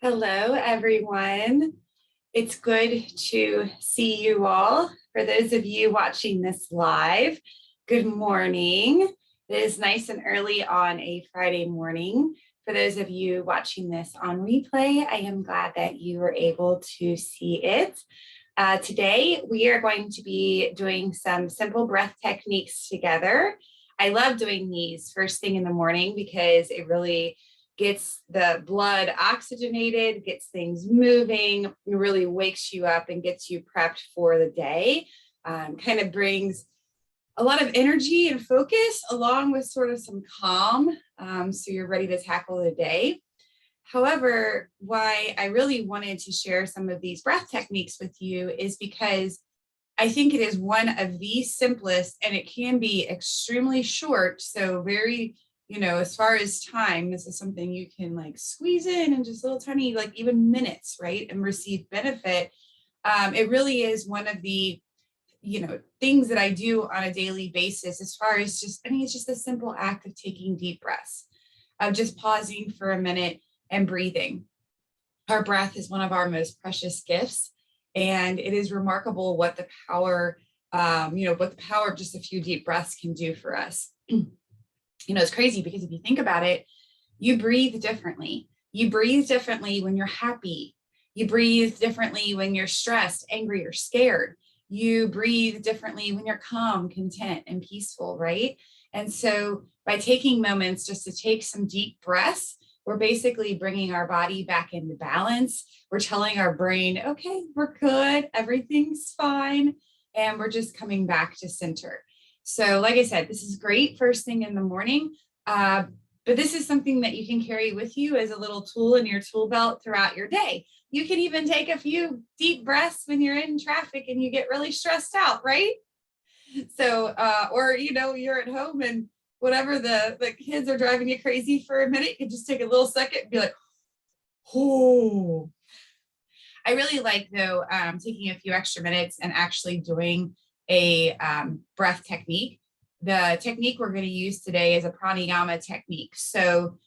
Hello, everyone. It's good to see you all. For those of you watching this live, good morning. It is nice and early on a Friday morning. For those of you watching this on replay, I am glad that you were able to see it. Today, we are going to be doing some simple breath techniques together. I love doing these first thing in the morning because it really gets the blood oxygenated, gets things moving, really wakes you up and gets you prepped for the day. Kind of brings a lot of energy and focus along with sort of some calm. So you're ready to tackle the day. However, why I really wanted to share some of these breath techniques with you is because I think it is one of the simplest, and it can be extremely short. So very, as far as time, this is something you can like squeeze in just little tiny, like even minutes, right? And receive benefit. It really is one of the, things that I do on a daily basis as far as it's just a simple act of taking deep breaths, of just pausing for a minute and breathing. Our breath is one of our most precious gifts. And it is remarkable what the power, what the power of just a few deep breaths can do for us. It's crazy because if you think about it, you breathe differently. You breathe differently when you're happy. You breathe differently when you're stressed, angry, or scared. You breathe differently when you're calm, content, and peaceful, right? And so by taking moments just to take some deep breaths, we're basically bringing our body back into balance. We're telling our brain, okay, we're good, everything's fine, and we're just coming back to center. So like I said, this is great first thing in the morning, but this is something that you can carry with you as a little tool in your tool belt throughout your day. You can even take a few deep breaths when you're in traffic and you get really stressed out, right? So, or, you're at home and whatever the kids are driving you crazy for a minute, you can just take a little second and be like, oh. I really like, though, taking a few extra minutes and actually doing a breath technique. The technique we're going to use today is a pranayama technique. So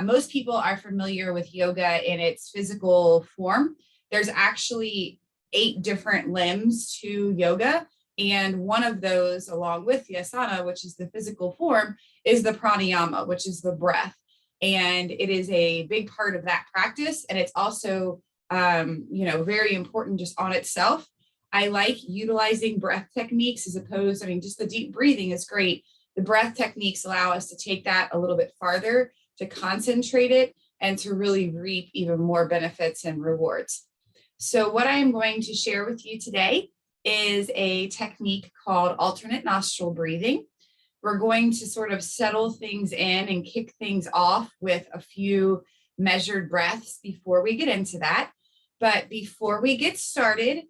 most people are familiar with yoga in its physical form. There's actually 8 different limbs to yoga. And one of those, along with the asana, which is the physical form, is the pranayama, which is the breath. And it is a big part of that practice. And it's also, very important just on itself. I like utilizing breath techniques as opposed, just the deep breathing is great. The breath techniques allow us to take that a little bit farther, to concentrate it, and to really reap even more benefits and rewards. So what I am going to share with you today is a technique called alternate nostril breathing. We're going to sort of settle things in and kick things off with a few measured breaths before we get into that. But before we get started,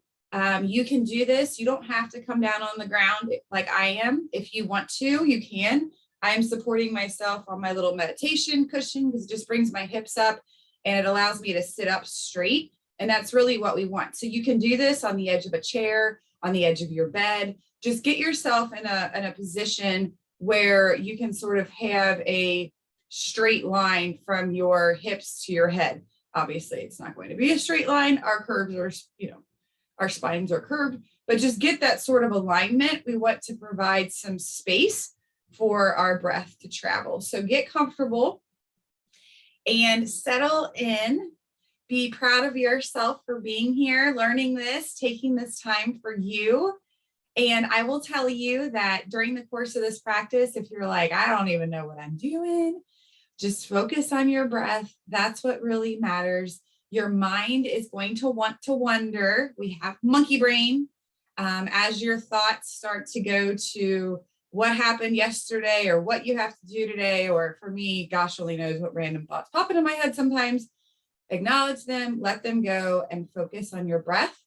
you can do this. You don't have to come down on the ground like I am. If you want to, you can. I'm supporting myself on my little meditation cushion because it just brings my hips up and it allows me to sit up straight. And that's really what we want. So you can do this on the edge of a chair, on the edge of your bed. Just get yourself in a position where you can sort of have a straight line from your hips to your head. Obviously, it's not going to be a straight line. Our curves are, our spines are curved, but just get that sort of alignment. We want to provide some space for our breath to travel. So get comfortable and settle in. Be proud of yourself for being here, learning this, taking this time for you. And I will tell you that during the course of this practice, if you're like, I don't even know what I'm doing, just focus on your breath. That's what really matters. Your mind is going to want to wonder. We have monkey brain. As your thoughts start to go to what happened yesterday or what you have to do today, or for me, gosh only knows what random thoughts pop into my head sometimes, acknowledge them, let them go, and focus on your breath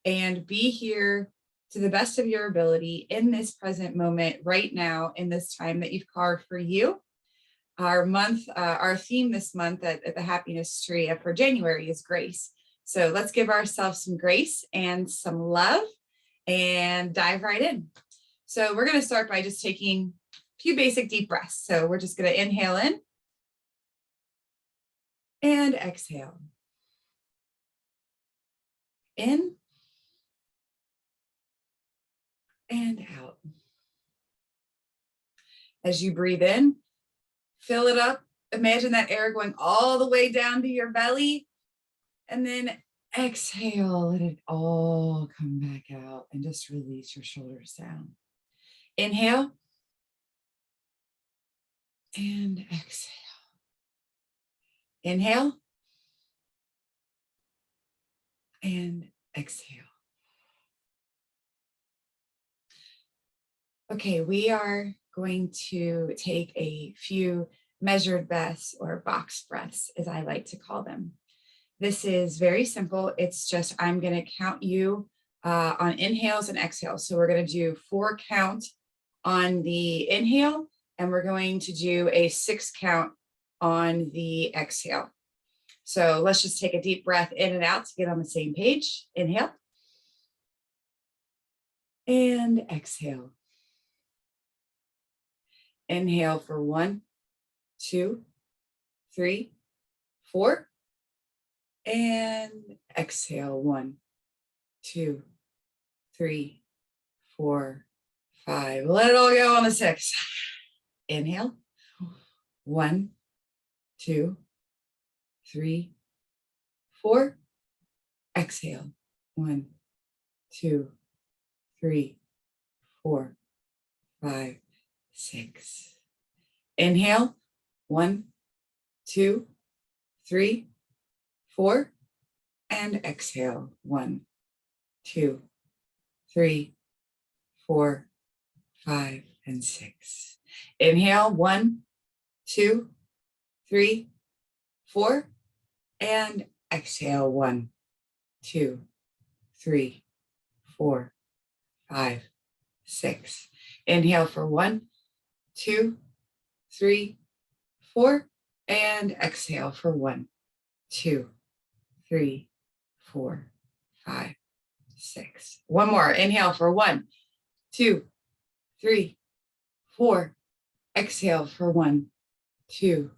and be here to the best of your ability in this present moment right now, in this time that you've carved for you. Our theme this month at the Happiness Tree for January is grace. So let's give ourselves some grace and some love and dive right in. So we're going to start by just taking a few basic deep breaths. So we're just going to inhale in and exhale. in and out. As you breathe in, fill it up. Imagine that air going all the way down to your belly. And then exhale, let it all come back out and just release your shoulders down. Inhale and exhale. Inhale and exhale. Okay, we are going to take a few measured breaths or box breaths, as I like to call them. This is very simple. It's just, I'm going to count you on inhales and exhales. So we're going to do 4 count on the inhale, and we're going to do a 6 count on the exhale. So let's just take a deep breath in and out to get on the same page. Inhale and exhale. Inhale for 1, 2, 3, 4. And exhale 1, 2, 3, 4, 5. Let it all go on the 6. Inhale. 1, 2, 3, 4. Exhale. 1, 2, 3, 4, 5, 6. Inhale. 1, 2, 3, 4. And exhale. 1, 2, 3, 4, 5, and 6. Inhale. 1, 2, 3, 4. And exhale. 1, 2, 3, 4, 5, 6. Inhale for 1, 2, 3, 4. And exhale for 1, 2, 3, 4, 5, 6. One more. Inhale for 1, 2, 3, 4. Exhale for 1, 2,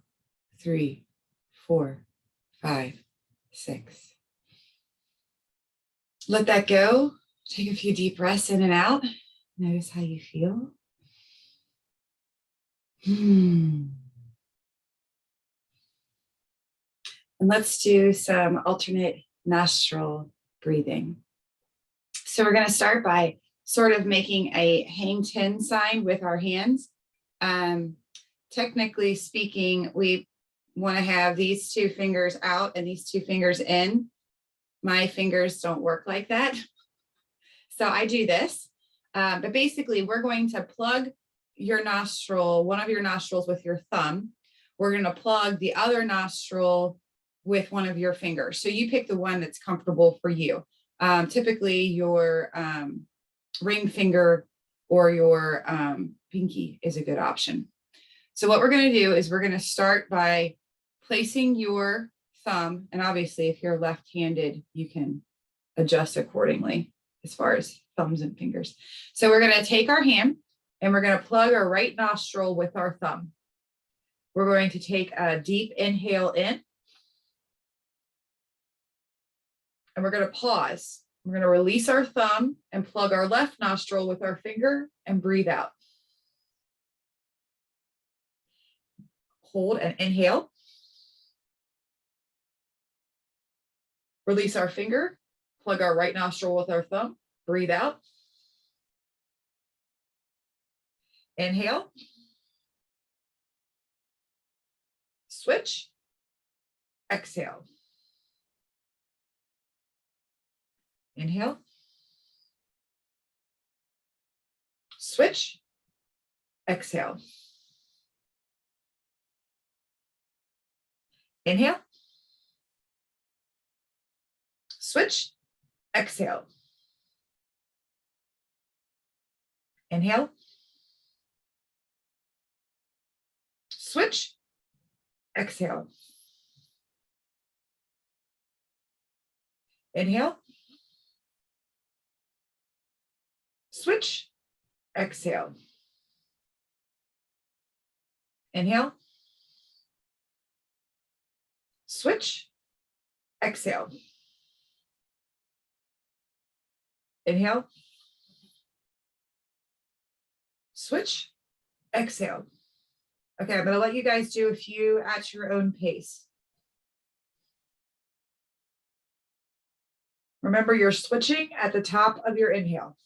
3, 4, 5, 6. Let that go. Take a few deep breaths in and out. Notice how you feel. And let's do some alternate nostril breathing. So we're going to start by sort of making a hang 10 sign with our hands. Technically speaking, we want to have these 2 fingers out and these 2 fingers in. My fingers don't work like that. So I do this. But basically, we're going to plug your nostril, one of your nostrils with your thumb. We're going to plug the other nostril with one of your fingers. So you pick the one that's comfortable for you. Typically, your ring finger or your pinky is a good option. So what we're going to do is we're going to start by placing your thumb, and obviously if you're left-handed, you can adjust accordingly as far as thumbs and fingers. So we're going to take our hand and we're going to plug our right nostril with our thumb. We're going to take a deep inhale in, and we're going to pause. We're going to release our thumb and plug our left nostril with our finger and breathe out. Hold and inhale. Release our finger, plug our right nostril with our thumb, breathe out. Inhale. Switch. Exhale. Inhale. Switch. Exhale. Inhale. Switch. Exhale. Inhale. Switch. Exhale. Inhale. Switch. Exhale. Inhale. Switch. Exhale. Inhale. Switch. Exhale. Okay, I'm going to let you guys do a few at your own pace. Remember, you're switching at the top of your inhale.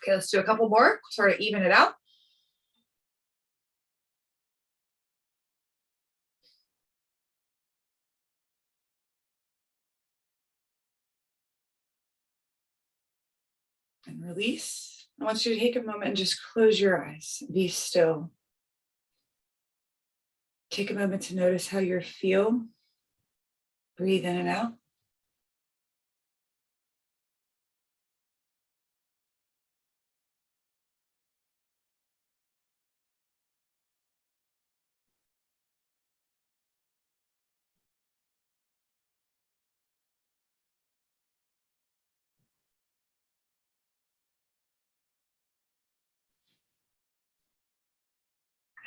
Okay, let's do a couple more, sort of even it out. And release. I want you to take a moment and just close your eyes. Be still. Take a moment to notice how you feel. Breathe in and out.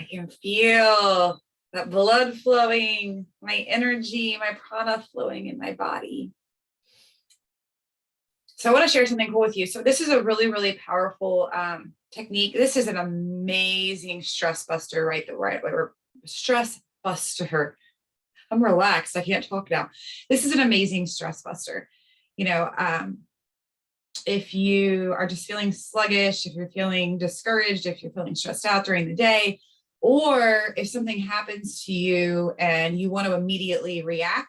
I can feel that blood flowing, my energy, my prana flowing in my body. So I want to share something cool with you. So this is a really, really powerful technique. This is an amazing stress buster, right? Stress buster. I'm relaxed. I can't talk now. This is an amazing stress buster. You know, if you are just feeling sluggish, if you're feeling discouraged, if you're feeling stressed out during the day, or if something happens to you and you want to immediately react,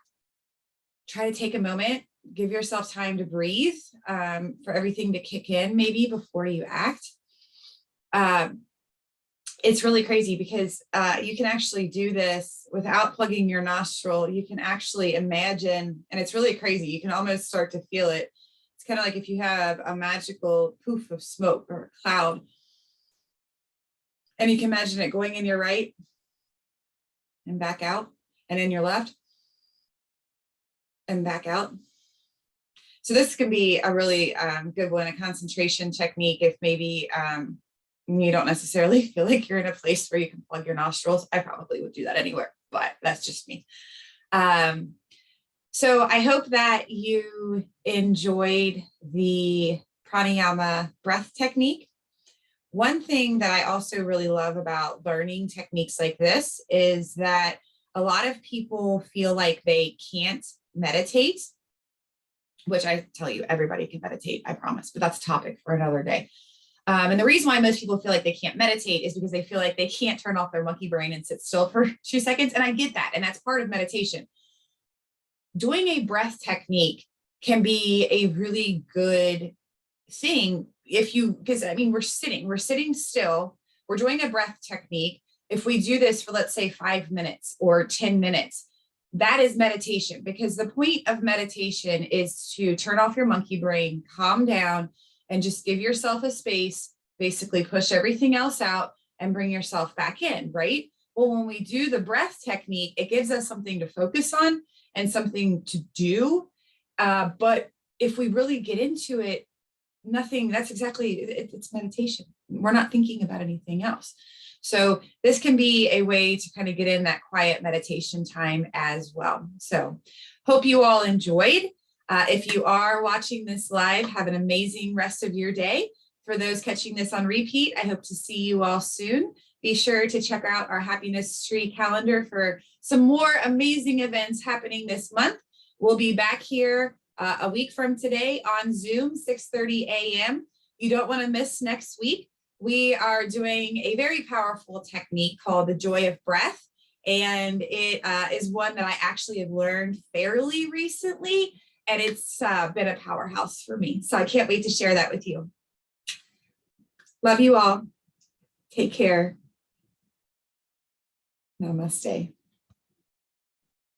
try to take a moment, give yourself time to breathe, for everything to kick in maybe before you act. It's really crazy because you can actually do this without plugging your nostril. You can actually imagine, and it's really crazy. You can almost start to feel it. It's kind of like if you have a magical poof of smoke or a cloud, and you can imagine it going in your right and back out, and in your left and back out. So this can be a really good one, a concentration technique if maybe you don't necessarily feel like you're in a place where you can plug your nostrils. I probably would do that anywhere, but that's just me. So I hope that you enjoyed the pranayama breath technique. One thing that I also really love about learning techniques like this is that a lot of people feel like they can't meditate, which I tell you, everybody can meditate, I promise, but that's a topic for another day. And the reason why most people feel like they can't meditate is because they feel like they can't turn off their monkey brain and sit still for 2 seconds. And I get that. And that's part of meditation. Doing a breath technique can be a really good thing because I mean, we're sitting still, we're doing a breath technique. If we do this for, let's say, 5 minutes or 10 minutes, that is meditation, because the point of meditation is to turn off your monkey brain, calm down, and just give yourself a space, basically push everything else out and bring yourself back in, right? Well, when we do the breath technique, it gives us something to focus on and something to do. But if we really get into it, it's meditation. We're not thinking about anything else. So this can be a way to kind of get in that quiet meditation time as well. So hope you all enjoyed. If you are watching this live, have an amazing rest of your day. For those catching this on repeat, I hope to see you all soon. Be sure to check out our Happiness Tree calendar for some more amazing events happening this month. We'll be back here a week from today on Zoom, 6:30 a.m. You don't want to miss next week. We are doing a very powerful technique called the Joy of Breath. And it is one that I actually have learned fairly recently. And it's been a powerhouse for me. So I can't wait to share that with you. Love you all. Take care. Namaste.